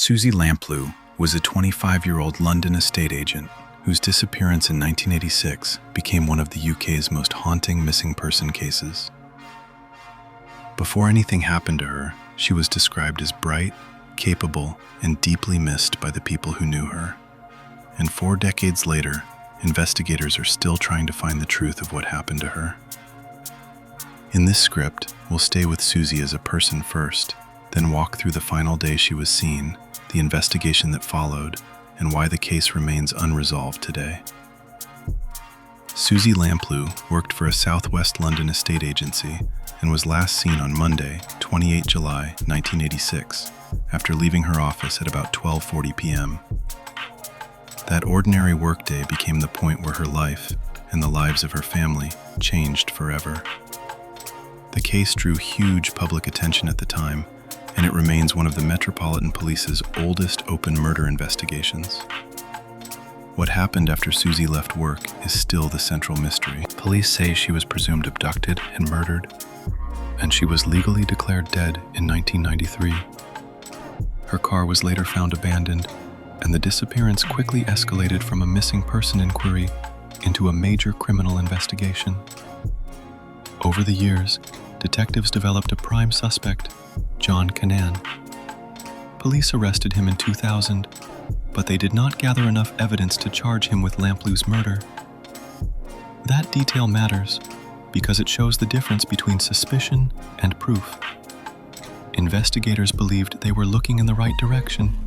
Susie Lamplugh was a 25-year-old London estate agent whose disappearance in 1986 became one of the UK's most haunting missing person cases. Before anything happened to her, she was described as bright, capable, and deeply missed by the people who knew her. And 4 decades later, investigators are still trying to find the truth of what happened to her. In this script, we'll stay with Susie as a person first, then walk through the final day she was seen, the investigation that followed, and why the case remains unresolved today. Susie Lamplugh worked for a southwest London estate agency and was last seen on Monday, 28 July 1986, after leaving her office at about 12:40 p.m. That ordinary workday became the point where her life and the lives of her family changed forever. The case drew huge public attention at the time, and it remains one of the Metropolitan Police's oldest open murder investigations. What happened after Susie left work is still the central mystery. Police say she was presumed abducted and murdered, and she was legally declared dead in 1993. Her car was later found abandoned, and the disappearance quickly escalated from a missing person inquiry into a major criminal investigation. Over the years, detectives developed a prime suspect, John Cannan. Police arrested him in 2000, but they did not gather enough evidence to charge him with Lamplugh's murder. That detail matters because it shows the difference between suspicion and proof. Investigators believed they were looking in the right direction,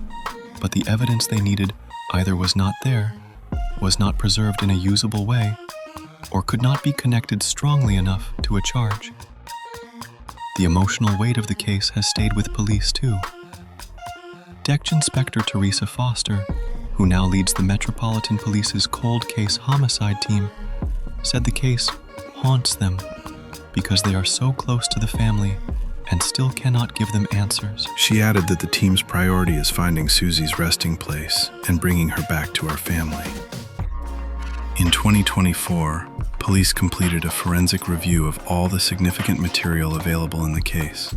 but the evidence they needed either was not there, was not preserved in a usable way, or could not be connected strongly enough to a charge. The emotional weight of the case has stayed with police too. Detective Inspector Teresa Foster, who now leads the Metropolitan Police's cold case homicide team, said the case haunts them because they are so close to the family and still cannot give them answers. She added that the team's priority is finding Susie's resting place and bringing her back to our family. In 2024, police completed a forensic review of all the significant material available in the case.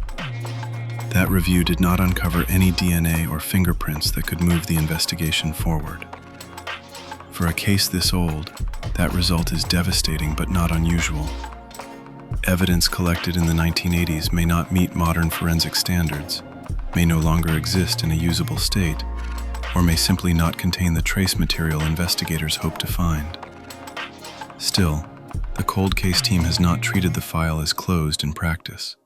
That review did not uncover any DNA or fingerprints that could move the investigation forward. For a case this old, that result is devastating but not unusual. Evidence collected in the 1980s may not meet modern forensic standards, may no longer exist in a usable state, or may simply not contain the trace material investigators hope to find. Still, the cold case team has not treated the file as closed in practice.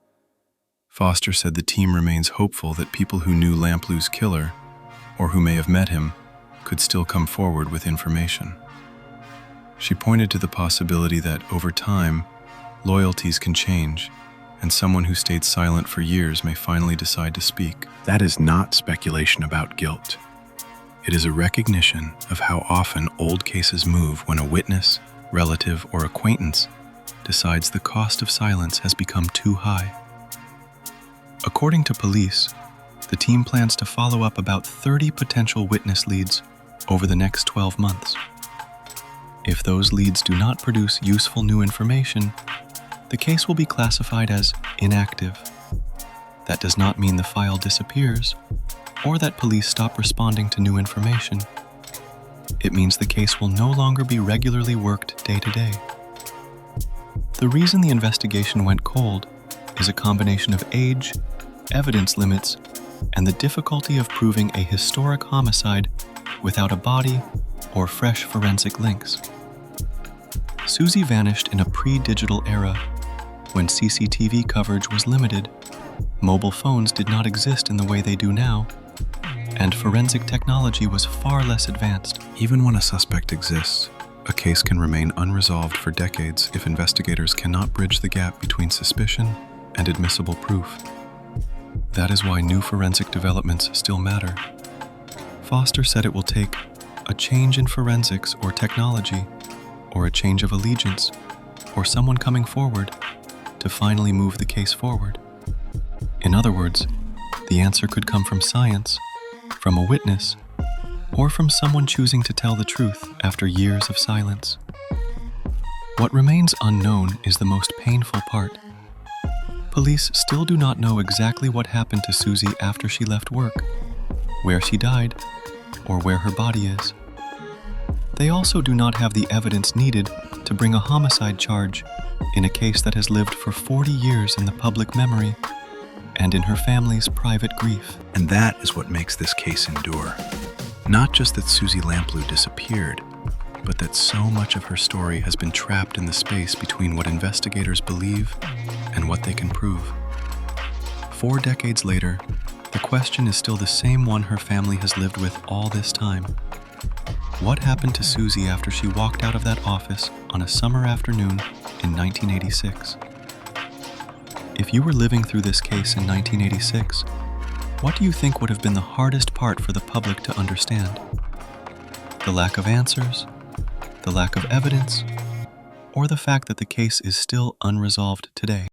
Foster said the team remains hopeful that people who knew Lamplugh's killer, or who may have met him, could still come forward with information. She pointed to the possibility that, over time, loyalties can change, and someone who stayed silent for years may finally decide to speak. That is not speculation about guilt. It is a recognition of how often old cases move when a witness, relative, or acquaintance decides the cost of silence has become too high. According to police, the team plans to follow up about 30 potential witness leads over the next 12 months. If those leads do not produce useful new information, the case will be classified as inactive. That does not mean the file disappears or that police stop responding to new information. It means the case will no longer be regularly worked day to day. The reason the investigation went cold is a combination of age, evidence limits, and the difficulty of proving a historic homicide without a body or fresh forensic links. Susie vanished in a pre-digital era when CCTV coverage was limited, mobile phones did not exist in the way they do now, and forensic technology was far less advanced. Even when a suspect exists, a case can remain unresolved for decades if investigators cannot bridge the gap between suspicion and admissible proof. That is why new forensic developments still matter. Foster said it will take a change in forensics or technology, or a change of allegiance, or someone coming forward to finally move the case forward. In other words, the answer could come from science, from a witness, or from someone choosing to tell the truth after years of silence. What remains unknown is the most painful part. Police still do not know exactly what happened to Susie after she left work, where she died, or where her body is. They also do not have the evidence needed to bring a homicide charge in a case that has lived for 40 years in the public memory and in her family's private grief. And that is what makes this case endure. Not just that Susie Lamplugh disappeared, but that so much of her story has been trapped in the space between what investigators believe and what they can prove. 4 decades later, the question is still the same one her family has lived with all this time. What happened to Susie after she walked out of that office on a summer afternoon in 1986? If you were living through this case in 1986, what do you think would have been the hardest part for the public to understand? The lack of answers, the lack of evidence, or the fact that the case is still unresolved today?